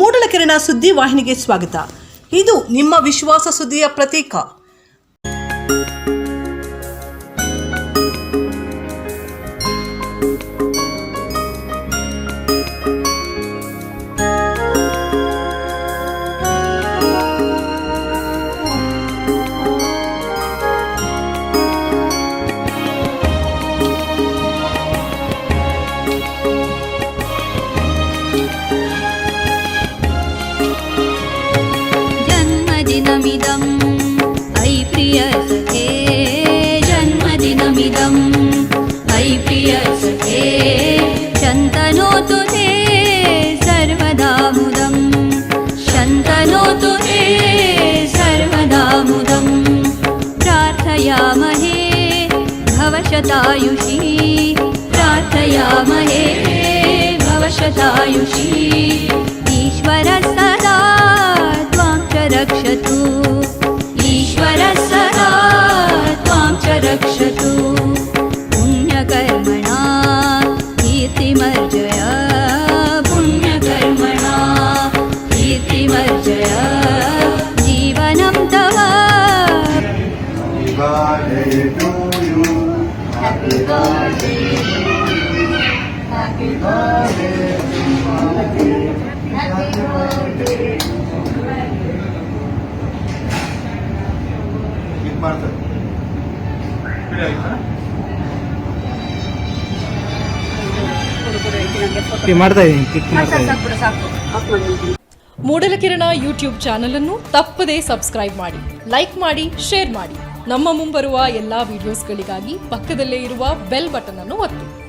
ಮೂಡಲಕೆರೆನ ಸುದ್ದಿ ವಾಹಿನಿಗೆ ಸ್ವಾಗತ. ಇದು ನಿಮ್ಮ ವಿಶ್ವಾಸ ಸುದ್ದಿಯ ಪ್ರತೀಕ. जन्मदिनमिदं ऐ प्रियसखे, जन्मदिनमिदं ऐ प्रियसखे, शन्तनोतु ते सर्वदा मुदं, शन्तनोतु ते सर्वदा मुदं. प्रार्थयामहे भवशतायुषी, प्रार्थयामहे भवशतायुषी. ईश्वरः सदा रक्षतु, ईश्वरः सदा त्वां च रक्षतु. पुण्यकर्मणा कीर्तिमर्जय, पुण्यकर्मणा कीर्तिमर्जय. जीवनं तव ಮೂಡಲಕಿರಣ ಯೂಟ್ಯೂಬ್ ಚಾನಲ್ ಅನ್ನು ತಪ್ಪದೇ ಸಬ್ಸ್ಕ್ರೈಬ್ ಮಾಡಿ, ಲೈಕ್ ಮಾಡಿ, ಶೇರ್ ಮಾಡಿ. ನಮ್ಮ ಮುಂಬರುವ ಎಲ್ಲಾ ವಿಡಿಯೋಸ್ಗಳಿಗಾಗಿ ಪಕ್ಕದಲ್ಲೇ ಇರುವ ಬೆಲ್ ಬಟನ್ ಅನ್ನು ಒತ್ತಿ.